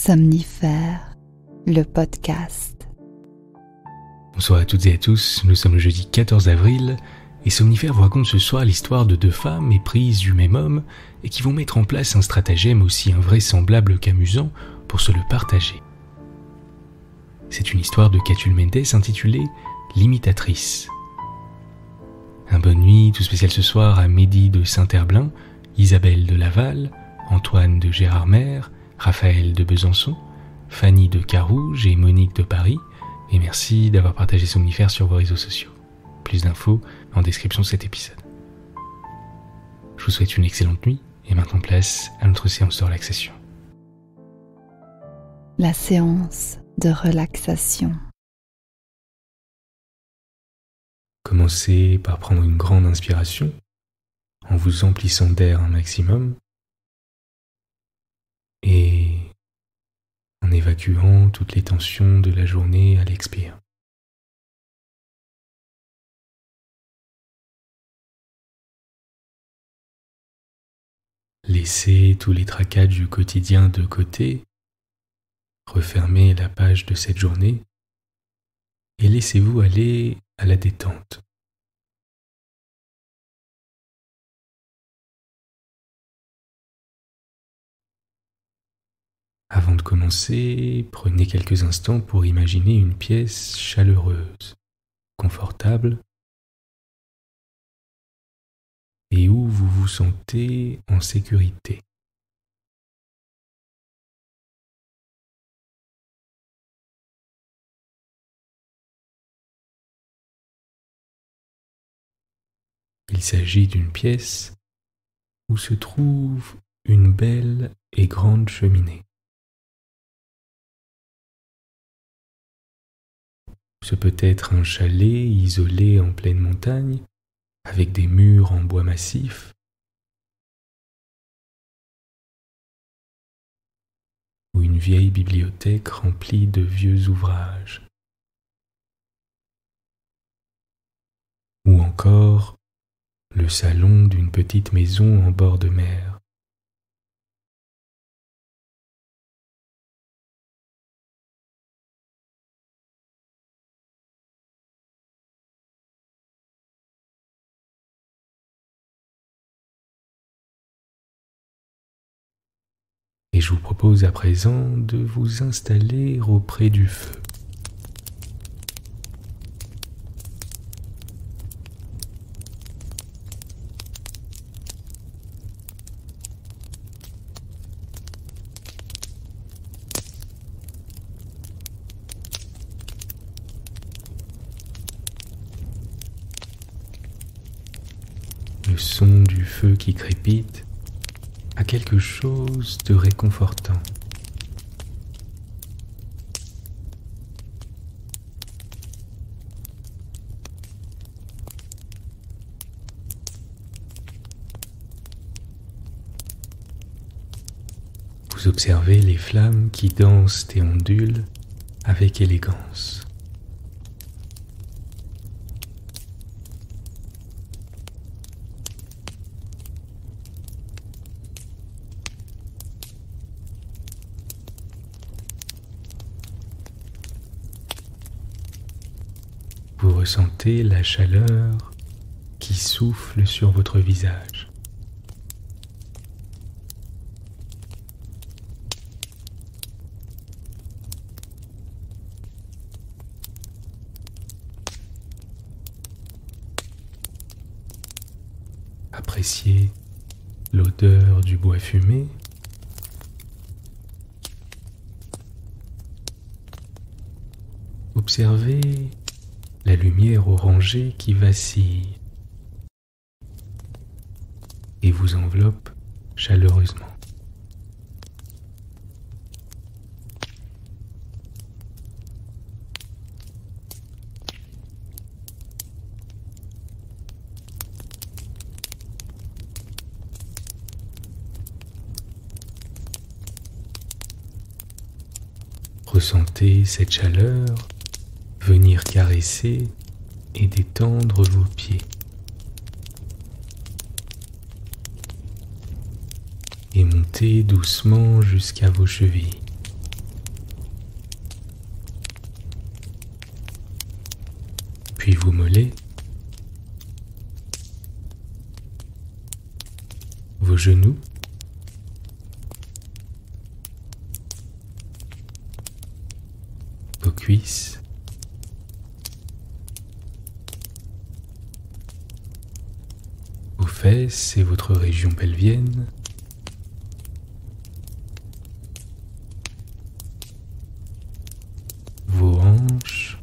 Somnifère, le podcast. Bonsoir à toutes et à tous, nous sommes le jeudi 14 avril et Somnifère vous raconte ce soir l'histoire de deux femmes éprises du même homme et qui vont mettre en place un stratagème aussi invraisemblable qu'amusant pour se le partager. C'est une histoire de Catulle Mendes intitulée « L'imitatrice ». Un bonne nuit tout spécial ce soir à Mehdi de Saint-Herblain, Isabelle de Laval, Antoine de Gérardmer, Raphaël de Besançon, Fanny de Carouge et Monique de Paris, et merci d'avoir partagé Somnifère sur vos réseaux sociaux. Plus d'infos en description de cet épisode. Je vous souhaite une excellente nuit et maintenant place à notre séance de relaxation. La séance de relaxation. Commencez par prendre une grande inspiration en vous emplissant d'air un maximum et en évacuant toutes les tensions de la journée à l'expire. Laissez tous les tracas du quotidien de côté, refermez la page de cette journée et laissez-vous aller à la détente. Avant de commencer, prenez quelques instants pour imaginer une pièce chaleureuse, confortable, et où vous vous sentez en sécurité. Il s'agit d'une pièce où se trouve une belle et grande cheminée. Ce peut être un chalet isolé en pleine montagne, avec des murs en bois massif, ou une vieille bibliothèque remplie de vieux ouvrages, ou encore le salon d'une petite maison en bord de mer. Et je vous propose à présent de vous installer auprès du feu. Le son du feu qui crépite a quelque chose de réconfortant. Vous observez les flammes qui dansent et ondulent avec élégance. Vous ressentez la chaleur qui souffle sur votre visage. Appréciez l'odeur du bois fumé. Observez la lumière orangée qui vacille et vous enveloppe chaleureusement. Ressentez cette chaleur venir caresser et détendre vos pieds. Et montez doucement jusqu'à vos chevilles. puis vos mollets, vos genoux, vos cuisses, vos fesses et votre région pelvienne, vos hanches,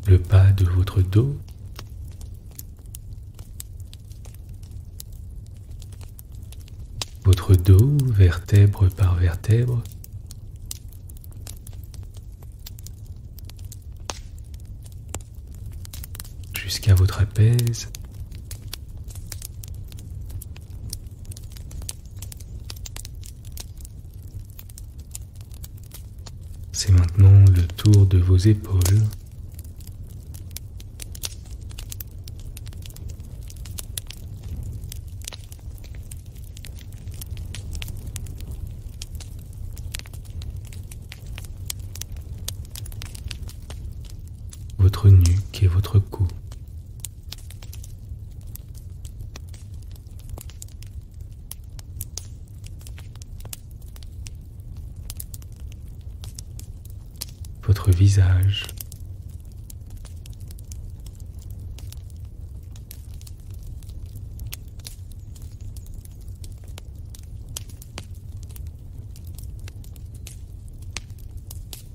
le bas de votre dos, votre dos, vertèbre par vertèbre, jusqu'à vos trapèzes, c'est maintenant le tour de vos épaules, votre nuque et votre cou. Votre visage.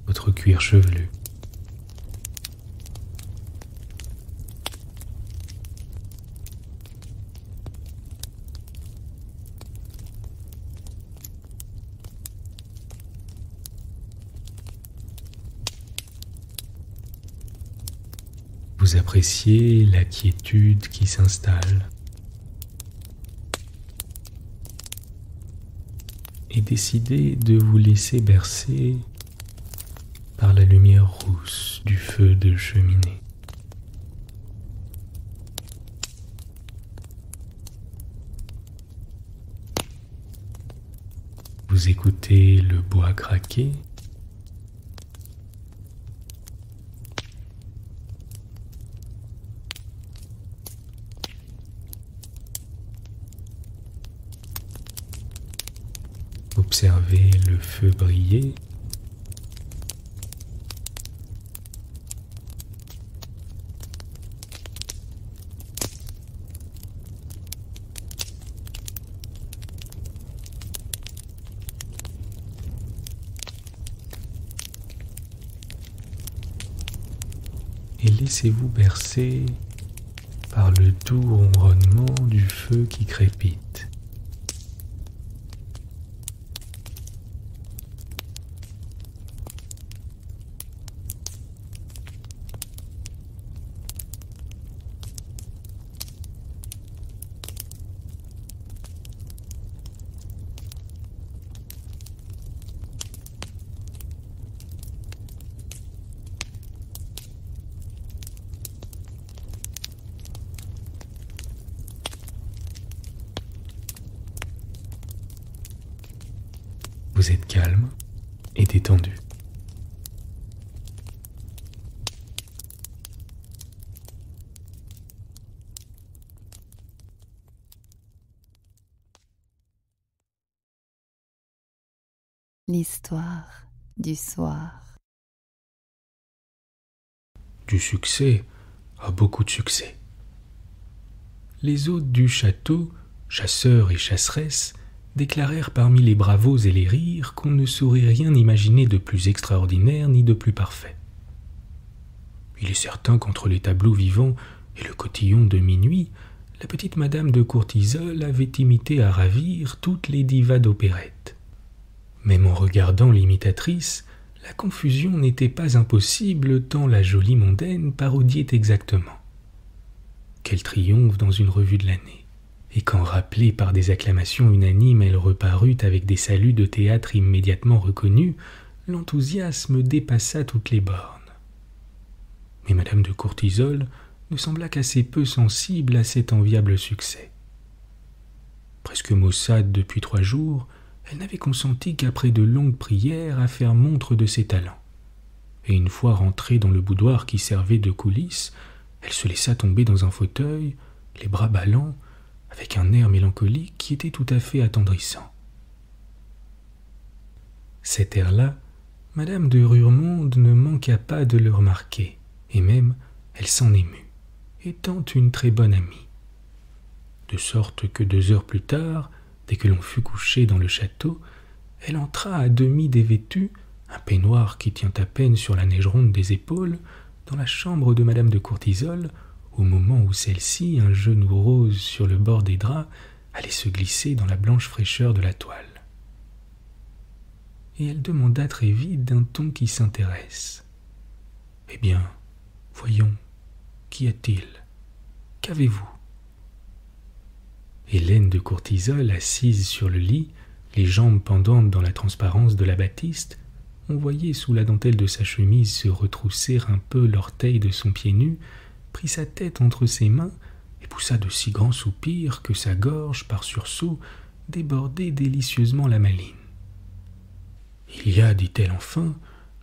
Votre cuir chevelu. Vous appréciez la quiétude qui s'installe et décidez de vous laisser bercer par la lumière rousse du feu de cheminée. Vous écoutez le bois craquer. Observez le feu briller. Et laissez-vous bercer par le doux ronronnement du feu qui crépite. Vous êtes calme et détendu. L'histoire du soir. Du succès à beaucoup de succès. Les hôtes du château, chasseurs et chasseresses, déclarèrent parmi les bravos et les rires qu'on ne saurait rien imaginer de plus extraordinaire ni de plus parfait. Il est certain qu'entre les tableaux vivants et le cotillon de minuit, la petite madame de Courtisol avait imité à ravir toutes les divas d'opérette. Même en regardant l'imitatrice, la confusion n'était pas impossible tant la jolie mondaine parodiait exactement. Quel triomphe dans une revue de l'année! Et quand rappelée par des acclamations unanimes, elle reparut avec des saluts de théâtre immédiatement reconnus, l'enthousiasme dépassa toutes les bornes. Mais madame de Courtisol ne sembla qu'assez peu sensible à cet enviable succès. Presque maussade depuis 3 jours, elle n'avait consenti qu'après de longues prières à faire montre de ses talents. et une fois rentrée dans le boudoir qui servait de coulisse, elle se laissa tomber dans un fauteuil, les bras ballants, avec un air mélancolique qui était tout à fait attendrissant. Cet air-là, Madame de Ruremonde ne manqua pas de le remarquer, et même elle s'en émut, étant une très bonne amie. De sorte que 2 heures plus tard, dès que l'on fut couché dans le château, elle entra à demi dévêtue, un peignoir qui tient à peine sur la neige ronde des épaules, dans la chambre de Madame de Courtisol, au moment où celle-ci, un genou rose sur le bord des draps, allait se glisser dans la blanche fraîcheur de la toile. Et elle demanda très vite d'un ton qui s'intéresse. « Eh bien, voyons, qu'y a-t-il? Qu'avez-vous » Hélène de Courtisol, assise sur le lit, les jambes pendantes dans la transparence de la batiste, on voyait sous la dentelle de sa chemise se retrousser un peu l'orteil de son pied nu, prit sa tête entre ses mains et poussa de si grands soupirs que sa gorge, par sursaut, débordait délicieusement la maline. « Il y a, dit-elle enfin,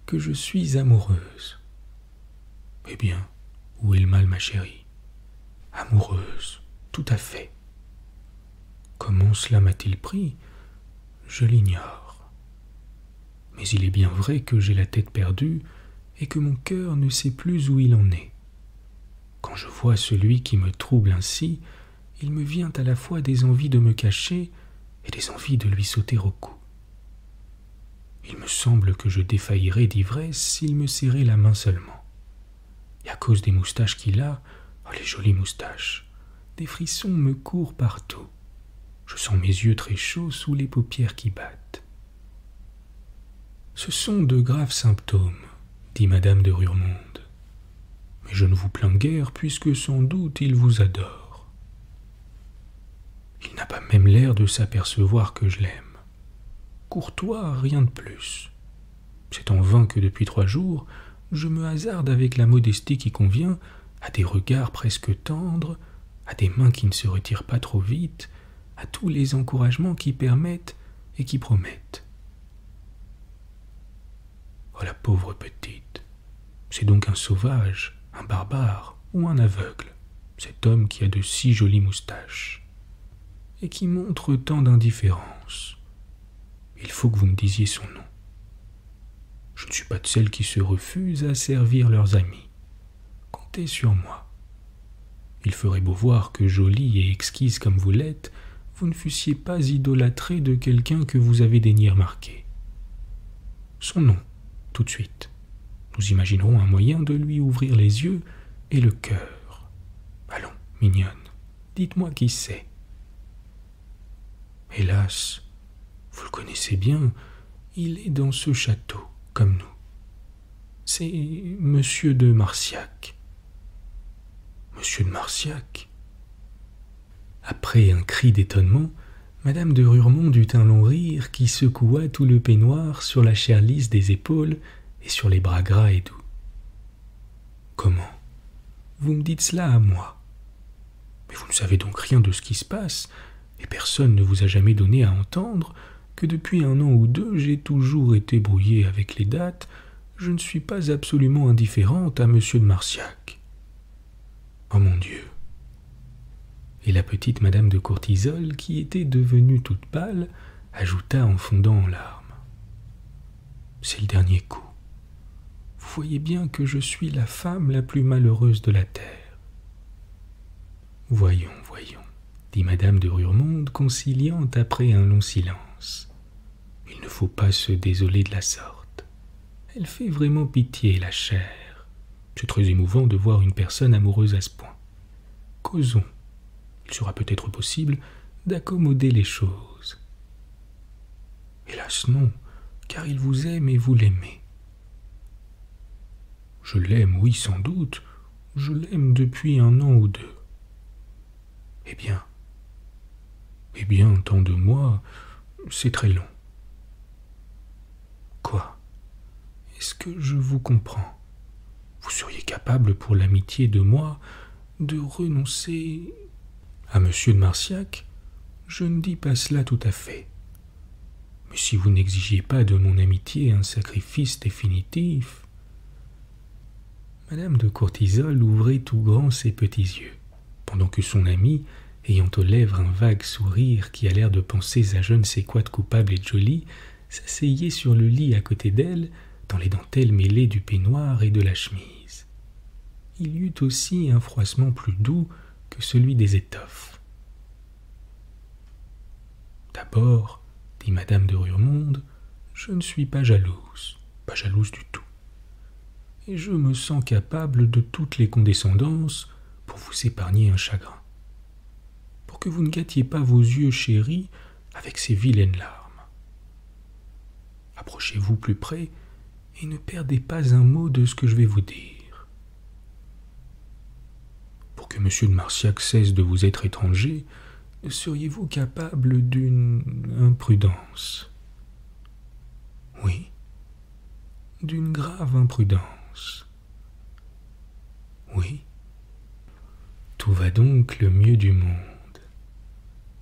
que je suis amoureuse. »« Eh bien, où est le mal, ma chérie ? » ?»« Amoureuse, tout à fait. » »« Comment cela m'a-t-il pris ? Je l'ignore. Mais il est bien vrai que j'ai la tête perdue et que mon cœur ne sait plus où il en est. Quand je vois celui qui me trouble ainsi, il me vient à la fois des envies de me cacher et des envies de lui sauter au cou. Il me semble que je défaillirais d'ivresse s'il me serrait la main seulement. Et à cause des moustaches qu'il a, oh les jolies moustaches, des frissons me courent partout. Je sens mes yeux très chauds sous les paupières qui battent. « Ce sont de graves symptômes, dit Madame de Ruremonde. Mais je ne vous plains guère, puisque sans doute il vous adore. Il n'a pas même l'air de s'apercevoir que je l'aime. Courtois, rien de plus. C'est en vain que depuis 3 jours, je me hasarde avec la modestie qui convient à des regards presque tendres, à des mains qui ne se retirent pas trop vite, à tous les encouragements qui permettent et qui promettent. Oh la pauvre petite, c'est donc un sauvage, un barbare ou un aveugle, cet homme qui a de si jolies moustaches, et qui montre tant d'indifférence. Il faut que vous me disiez son nom. Je ne suis pas de celles qui se refusent à servir leurs amis. Comptez sur moi. Il ferait beau voir que jolie et exquise comme vous l'êtes, vous ne fussiez pas idolâtrée de quelqu'un que vous avez daigné remarquer. Son nom, tout de suite. Nous imaginerons un moyen de lui ouvrir les yeux et le cœur. Allons, mignonne, dites-moi qui c'est. Hélas, vous le connaissez bien, il est dans ce château, comme nous. C'est Monsieur de Marciac. Monsieur de Marciac ? Après un cri d'étonnement, Madame de Ruremonde eut un long rire qui secoua tout le peignoir sur la chair lisse des épaules et sur les bras gras et doux. « Comment ? Vous me dites cela à moi ? Mais vous ne savez donc rien de ce qui se passe, et personne ne vous a jamais donné à entendre que depuis 1 an ou 2, j'ai toujours été brouillée avec les dates, je ne suis pas absolument indifférente à Monsieur de Marciac. Oh mon Dieu !» Et la petite Madame de Courtisol, qui était devenue toute pâle, ajouta en fondant en larmes. « C'est le dernier coup. Vous voyez bien que je suis la femme la plus malheureuse de la terre. »« Voyons, voyons, » dit Madame de Ruremonde, conciliant après un long silence. « Il ne faut pas se désoler de la sorte. Elle fait vraiment pitié, la chère. C'est très émouvant de voir une personne amoureuse à ce point. Causons. Il sera peut-être possible d'accommoder les choses. » « Hélas non, car il vous aime et vous l'aimez. »« Je l'aime, oui, sans doute. Je l'aime depuis 1 an ou 2. »« Eh bien, tant de mois, c'est très long. »« Quoi ? Est-ce que je vous comprends ? Vous seriez capable, pour l'amitié de moi, de renoncer... » À Monsieur de Marciac, je ne dis pas cela tout à fait. Mais si vous n'exigiez pas de mon amitié un sacrifice définitif, Madame de Courtisol ouvrait tout grands ses petits yeux, pendant que son amie, ayant aux lèvres un vague sourire qui a l'air de penser à je ne sais quoi de coupable et de joli, s'asseyait sur le lit à côté d'elle, dans les dentelles mêlées du peignoir et de la chemise. Il y eut aussi un froissement plus doux que celui des étoffes. « D'abord, dit madame de Rurmonde, je ne suis pas jalouse du tout. Et je me sens capable de toutes les condescendances pour vous épargner un chagrin, pour que vous ne gâtiez pas vos yeux chéris avec ces vilaines larmes. Approchez-vous plus près et ne perdez pas un mot de ce que je vais vous dire. Pour que M. de Marsillac cesse de vous être étranger, seriez-vous capable d'une imprudence? Oui, d'une grave imprudence. Oui. Tout va donc le mieux du monde.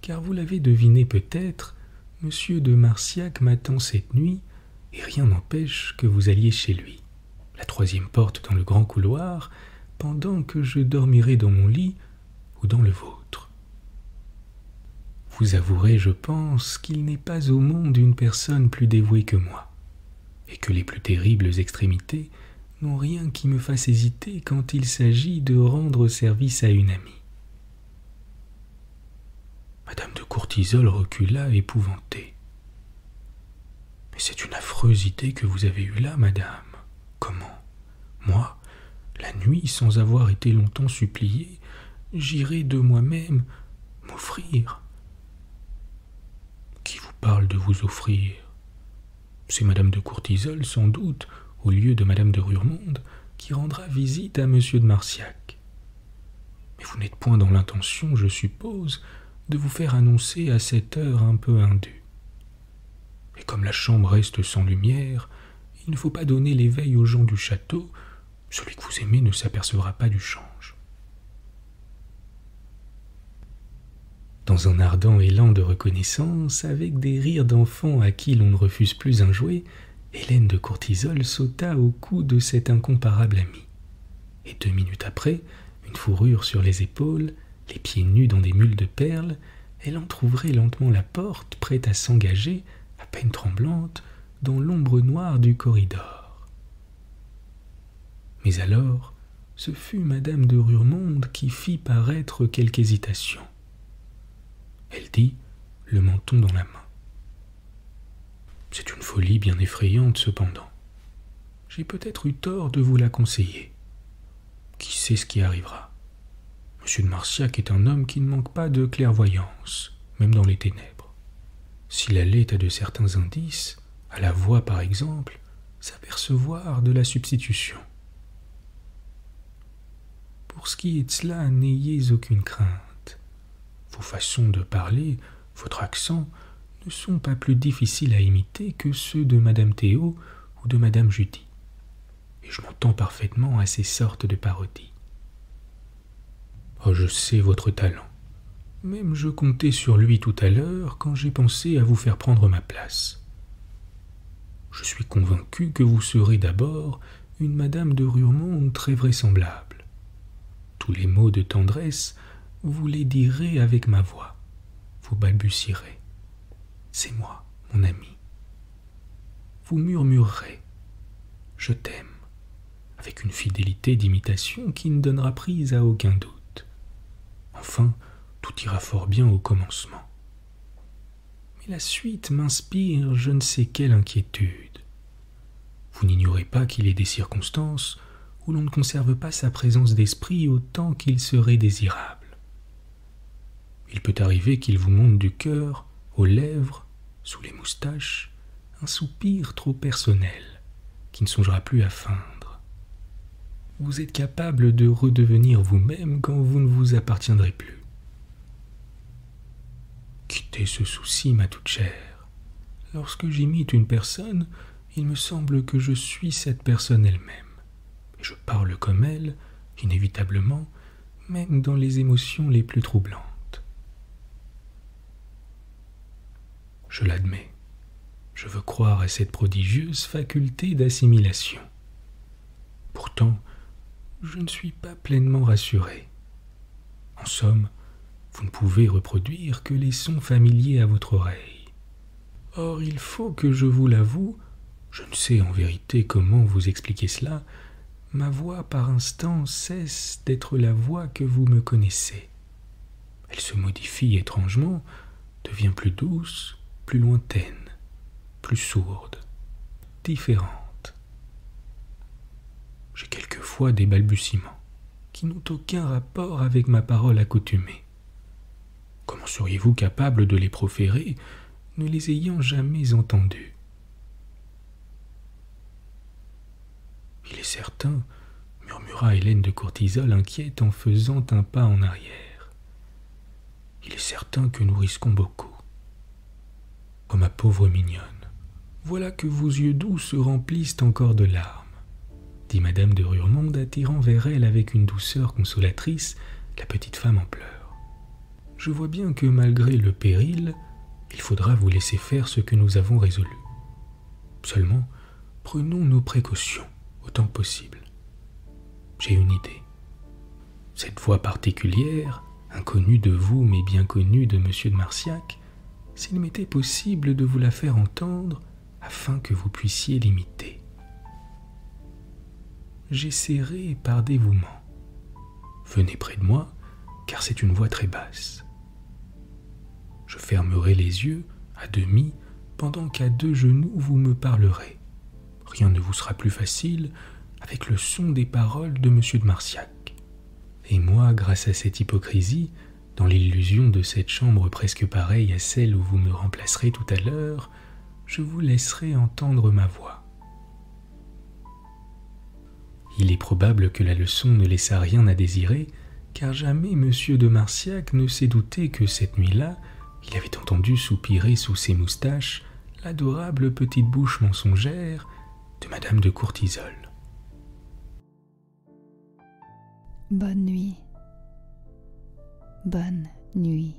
Car vous l'avez deviné peut-être, M. de Marsillac m'attend cette nuit, et rien n'empêche que vous alliez chez lui, la troisième porte dans le grand couloir, pendant que je dormirai dans mon lit ou dans le vôtre. Vous avouerez, je pense, qu'il n'est pas au monde une personne plus dévouée que moi, et que les plus terribles extrémités n'ont rien qui me fasse hésiter quand il s'agit de rendre service à une amie. Madame de Courtisol recula épouvantée. « Mais c'est une affreuse idée que vous avez eue là, madame. Comment? Moi, la nuit, sans avoir été longtemps suppliée, j'irai de moi-même m'offrir. » Qui vous parle de vous offrir? C'est madame de Courtisol, sans doute, au lieu de madame de Rurmonde, qui rendra visite à monsieur de Marsillac. Mais vous n'êtes point dans l'intention, je suppose, de vous faire annoncer à cette heure un peu indue. Et comme la chambre reste sans lumière, il ne faut pas donner l'éveil aux gens du château, celui que vous aimez ne s'apercevra pas du change. Dans un ardent élan de reconnaissance, avec des rires d'enfant à qui l'on ne refuse plus un jouet, Hélène de Courtisol sauta au cou de cet incomparable ami. Et 2 minutes après, une fourrure sur les épaules, les pieds nus dans des mules de perles, elle entr'ouvrait lentement la porte, prête à s'engager, à peine tremblante, dans l'ombre noire du corridor. Mais alors, ce fut madame de Rurmonde qui fit paraître quelque hésitation. Elle dit, le menton dans la main. C'est une folie bien effrayante cependant. J'ai peut-être eu tort de vous la conseiller. Qui sait ce qui arrivera? M. de Marsillac est un homme qui ne manque pas de clairvoyance, même dans les ténèbres. S'il allait à de certains indices, à la voix par exemple, s'apercevoir de la substitution. Pour ce qui est de cela, n'ayez aucune crainte. Vos façons de parler, votre accent, ne sont pas plus difficiles à imiter que ceux de madame Théo ou de madame Judy. Et je m'entends parfaitement à ces sortes de parodies. Oh, je sais votre talent. Même je comptais sur lui tout à l'heure quand j'ai pensé à vous faire prendre ma place. Je suis convaincu que vous serez d'abord une madame de Rurmonde très vraisemblable. Tous les mots de tendresse, vous les direz avec ma voix. Vous balbutierez. C'est moi, mon ami. Vous murmurerez. Je t'aime, avec une fidélité d'imitation qui ne donnera prise à aucun doute. Enfin, tout ira fort bien au commencement. Mais la suite m'inspire je ne sais quelle inquiétude. Vous n'ignorez pas qu'il est des circonstances où l'on ne conserve pas sa présence d'esprit autant qu'il serait désirable. Il peut arriver qu'il vous monte du cœur, aux lèvres, sous les moustaches, un soupir trop personnel, qui ne songera plus à feindre. Vous êtes capable de redevenir vous-même quand vous ne vous appartiendrez plus. Quittez ce souci, ma toute chère. Lorsque j'imite une personne, il me semble que je suis cette personne elle-même. Et je parle comme elle, inévitablement, même dans les émotions les plus troublantes. Je l'admets. Je veux croire à cette prodigieuse faculté d'assimilation. Pourtant, je ne suis pas pleinement rassuré. En somme, vous ne pouvez reproduire que les sons familiers à votre oreille. Or, il faut que je vous l'avoue, je ne sais en vérité comment vous expliquer cela, ma voix par instant cesse d'être la voix que vous me connaissez. Elle se modifie étrangement, devient plus douce, plus lointaine, plus sourde, différente. J'ai quelquefois des balbutiements qui n'ont aucun rapport avec ma parole accoutumée. Comment seriez-vous capable de les proférer, ne les ayant jamais entendus? Il est certain, murmura Hélène de Courtisol inquiète en faisant un pas en arrière. Il est certain que nous risquons beaucoup. Oh ma pauvre mignonne, voilà que vos yeux doux se remplissent encore de larmes, dit madame de Rurmonde, attirant vers elle avec une douceur consolatrice la petite femme en pleurs. Je vois bien que malgré le péril, il faudra vous laisser faire ce que nous avons résolu. Seulement, prenons nos précautions autant que possible. J'ai une idée. Cette voix particulière, inconnue de vous mais bien connue de monsieur de Marsillac, s'il m'était possible de vous la faire entendre afin que vous puissiez l'imiter. J'essaierai par dévouement. Venez près de moi, car c'est une voix très basse. Je fermerai les yeux à demi pendant qu'à deux genoux vous me parlerez. Rien ne vous sera plus facile avec le son des paroles de monsieur de Marsillac. Et moi, grâce à cette hypocrisie, dans l'illusion de cette chambre presque pareille à celle où vous me remplacerez tout à l'heure, je vous laisserai entendre ma voix. Il est probable que la leçon ne laissa rien à désirer, car jamais monsieur de Marsillac ne s'est douté que cette nuit-là, il avait entendu soupirer sous ses moustaches l'adorable petite bouche mensongère de madame de Courtisol. Bonne nuit. Bonne nuit.